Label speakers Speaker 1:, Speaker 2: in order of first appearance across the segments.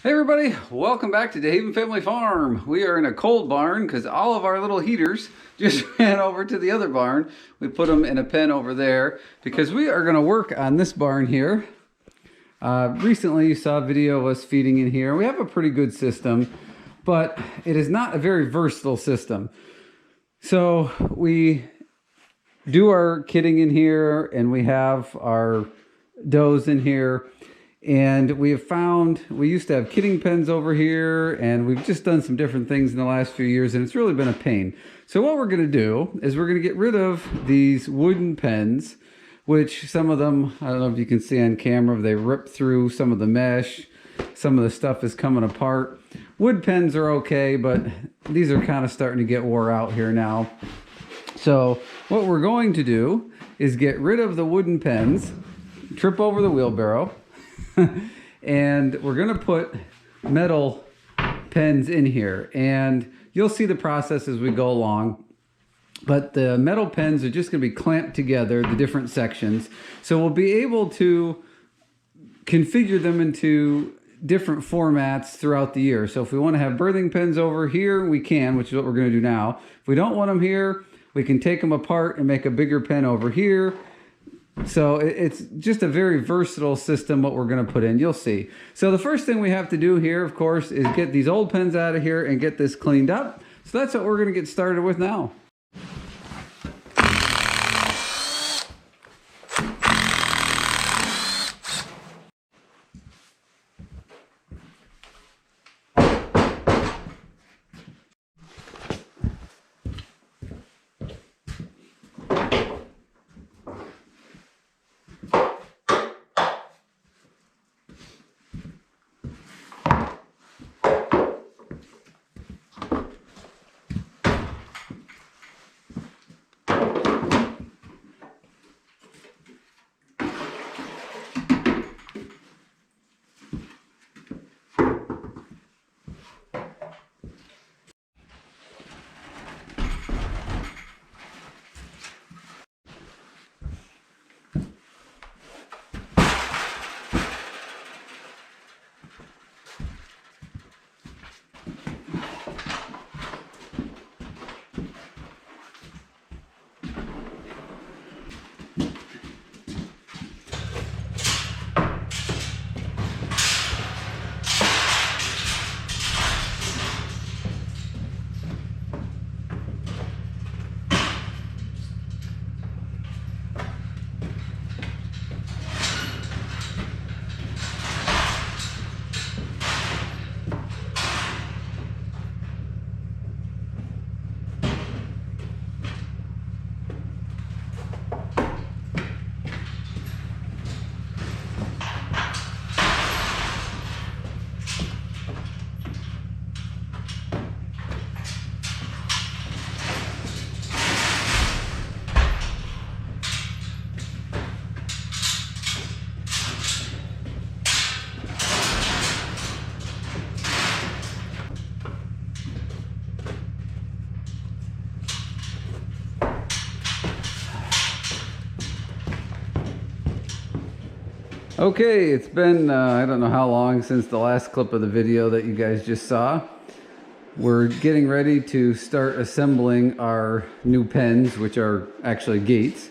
Speaker 1: Hey everybody, welcome back to DeHaven Family Farm. We are in a cold barn because all of our little heaters just ran over to the other barn. We put them in a pen over there because we are going to work on this barn here. Recently you saw a video of us feeding in here. We have a pretty good system, but it is not a very versatile system. So we do our kidding in here and we have our does in here. And we have found, we used to have kidding pens over here, and we've just done some different things in the last few years, and it's really been a pain. So what we're going to do is we're going to get rid of these wooden pens, which some of them, I don't know if you can see on camera, they rip through some of the mesh. Some of the stuff is coming apart. Wood pens are okay, but these are kind of starting to get wore out here now. So what we're going to do is get rid of the wooden pens, trip over the wheelbarrow, and we're going to put metal pens in here, and you'll see the process as we go along. But the metal pens are just going to be clamped together, the different sections, so we'll be able to configure them into different formats throughout the year. So if we want to have birthing pens over here, we can, which is what we're going to do now. If we don't want them here, we can take them apart and make a bigger pen over here. So it's just a very versatile system what we're going to put in. You'll see. So the first thing we have to do here, of course, is get these old pens out of here and get this cleaned up. So that's what we're going to get started with now. Okay, it's been, I don't know how long since the last clip of the video that you guys just saw. We're getting ready to start assembling our new pens, which are actually gates.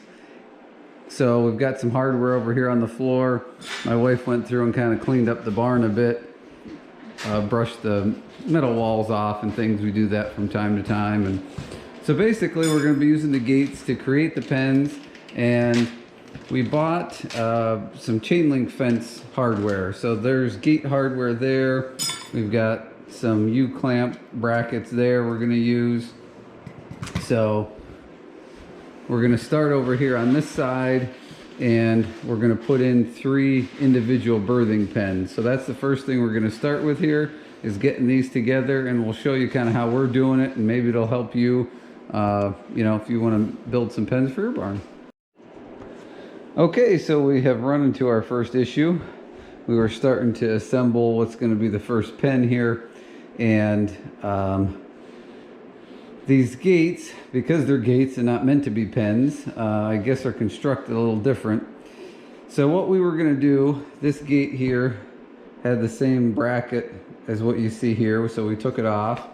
Speaker 1: So we've got some hardware over here on the floor. My wife went through and kind of cleaned up the barn a bit, brushed the metal walls off and things. We do that from time to time. And so basically we're going to be using the gates to create the pens, and we bought some chain link fence hardware. So there's gate hardware there. We've got some U-clamp brackets there we're going to use. So we're going to start over here on this side, and we're going to put in 3 individual birthing pens. So that's the first thing we're going to start with here, is getting these together, and we'll show you kind of how we're doing it, and maybe it'll help you, you know, if you want to build some pens for your barn. Okay, so we have run into our first issue. We were starting to assemble what's going to be the first pen here, and these gates, because they're gates and not meant to be pens, I guess are constructed a little different. So what we were going to do, this gate here had the same bracket as what you see here, so we took it off.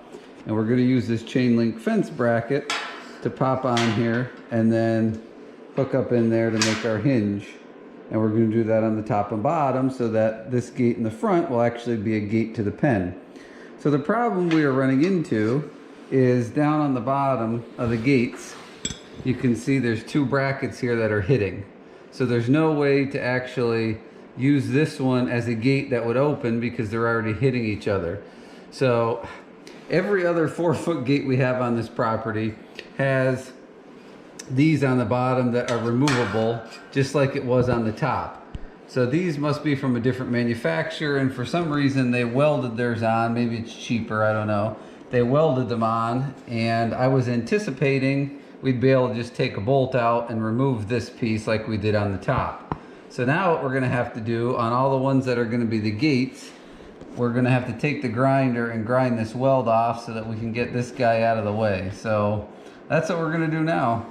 Speaker 1: And we're going to use this chain link fence bracket to pop on here and then hook up in there to make our hinge. And we're going to do that on the top and bottom so that this gate in the front will actually be a gate to the pen. So the problem we are running into is down on the bottom of the gates, you can see there's two brackets here that are hitting. So there's no way to actually use this one as a gate that would open because they're already hitting each other. So every other 4-foot gate we have on this property has these on the bottom that are removable, just like it was on the top. So these must be from a different manufacturer, and for some reason they welded theirs on. Maybe it's cheaper, I don't know. They welded them on, and I was anticipating we'd be able to just take a bolt out and remove this piece like we did on the top. So now what we're gonna have to do on all the ones that are gonna be the gates, we're gonna have to take the grinder and grind this weld off so that we can get this guy out of the way. So that's what we're gonna do now.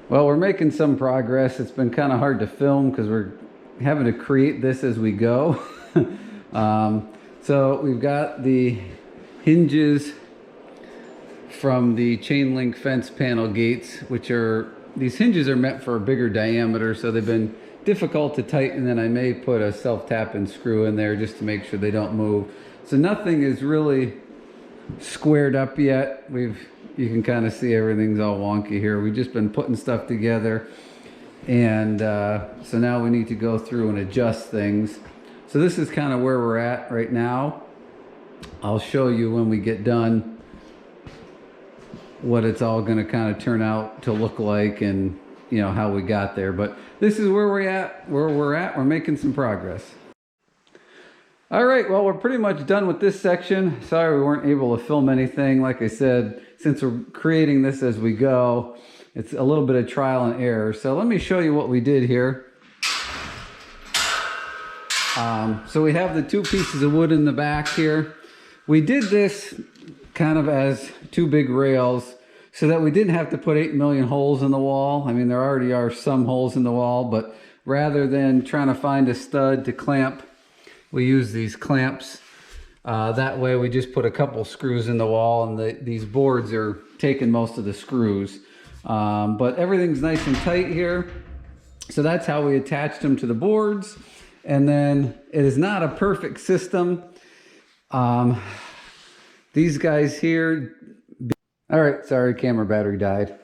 Speaker 1: Well, we're making some progress. It's been kind of hard to film because we're having to create this as we go. So we've got the hinges from the chain link fence panel gates, which are, these hinges are meant for a bigger diameter, so they've been difficult to tighten, and I may put a self-tapping screw in there just to make sure they don't move. So nothing is really squared up yet. You can kind of see everything's all wonky here. We've just been putting stuff together, and so now we need to go through and adjust things. So this is kind of where we're at right now. I'll show you when we get done what it's all going to kind of turn out to look like, and you know how we got there. But this is where we're at. We're making some progress. All right, well, we're pretty much done with this section. Sorry we weren't able to film anything. Like I said, since we're creating this as we go, it's a little bit of trial and error. So let me show you what we did here. So we have the two pieces of wood in the back here. We did this kind of as two big rails so that we didn't have to put 8 million holes in the wall. I mean, there already are some holes in the wall, but rather than trying to find a stud to clamp, we use these clamps. That way we just put a couple screws in the wall, and these boards are taking most of the screws. But everything's nice and tight here. So that's how we attached them to the boards. And then it is not a perfect system. These guys here, all right, sorry, camera battery died.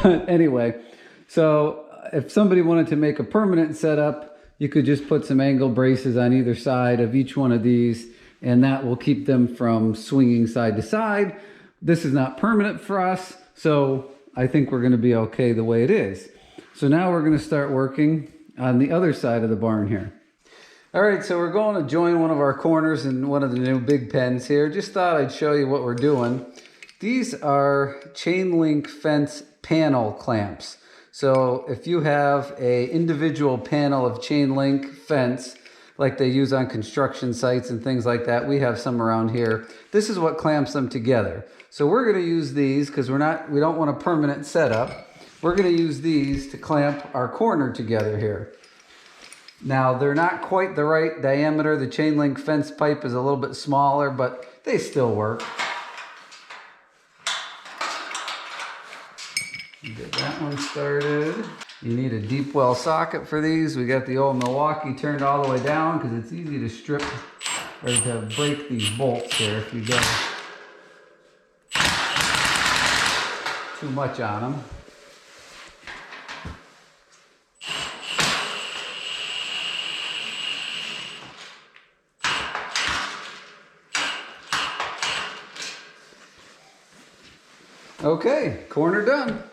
Speaker 1: But anyway, so if somebody wanted to make a permanent setup, you could just put some angle braces on either side of each one of these, and that will keep them from swinging side to side. This is not permanent for us, so I think we're going to be okay the way it is. So now we're going to start working on the other side of the barn here. All right, so we're going to join one of our corners in one of the new big pens here. Just thought I'd show you what we're doing. These are chain link fence panel clamps. So if you have a individual panel of chain link fence, like they use on construction sites and things like that, we have some around here. This is what clamps them together. So we're going to use these because we don't want a permanent setup. We're going to use these to clamp our corner together here. Now they're not quite the right diameter. The chain link fence pipe is a little bit smaller, but they still work. Get that one started. You need a deep well socket for these. We got the old Milwaukee turned all the way down because it's easy to strip or to break these bolts here if you go too much on them. Okay, corner done.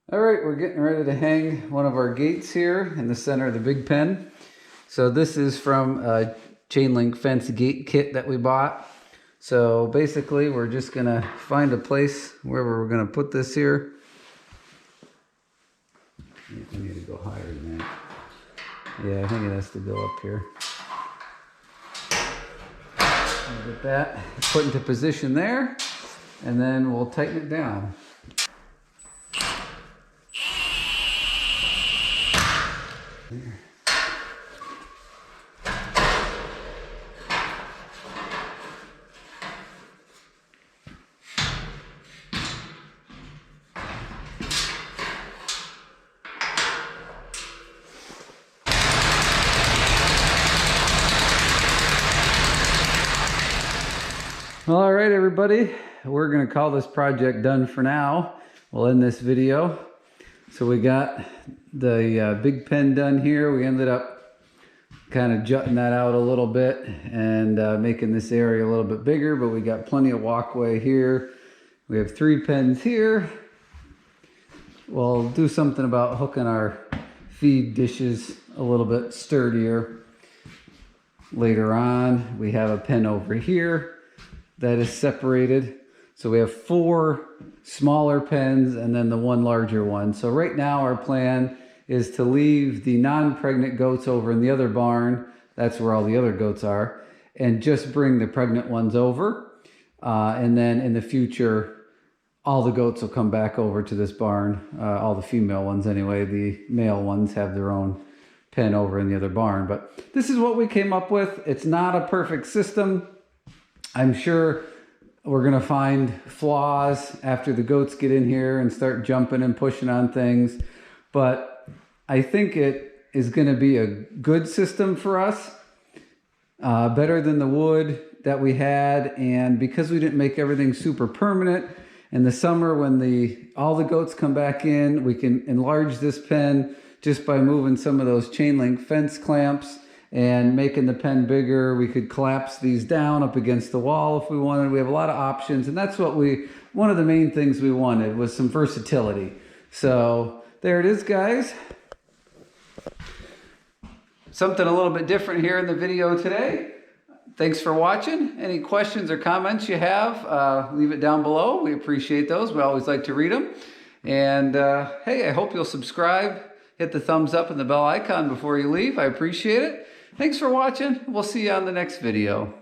Speaker 1: All right, we're getting ready to hang one of our gates here in the center of the big pen. So this is from a chain link fence gate kit that we bought. So basically we're just gonna find a place wherever we're gonna put this here. I need to go higher than that. Yeah, I think it has to go up here. I'll get that put into position there, and then we'll tighten it down. There. Well, all right, everybody, we're gonna call this project done for now. We'll end this video. So we got the big pen done here. We ended up kind of jutting that out a little bit and making this area a little bit bigger, but we got plenty of walkway here. We have 3 pens here. We'll do something about hooking our feed dishes a little bit sturdier later on. We have a pen over here that is separated. So we have 4 smaller pens and then the 1 larger one. So right now our plan is to leave the non-pregnant goats over in the other barn. That's where all the other goats are. And just bring the pregnant ones over. And then in the future, all the goats will come back over to this barn. All the female ones anyway. The male ones have their own pen over in the other barn. But this is what we came up with. It's not a perfect system. I'm sure we're gonna find flaws after the goats get in here and start jumping and pushing on things. But I think it is gonna be a good system for us. Better than the wood that we had. And because we didn't make everything super permanent, in the summer when all the goats come back in, we can enlarge this pen just by moving some of those chain link fence clamps and making the pen bigger. We could collapse these down up against the wall if we wanted. We have a lot of options, and that's what one of the main things we wanted was some versatility. So there it is, guys. Something a little bit different here in the video today. Thanks for watching. Any questions or comments you have, leave it down below. We appreciate those. We always like to read them. And hey, I hope you'll subscribe. Hit the thumbs up and the bell icon before you leave. I appreciate it. Thanks for watching. We'll see you on the next video.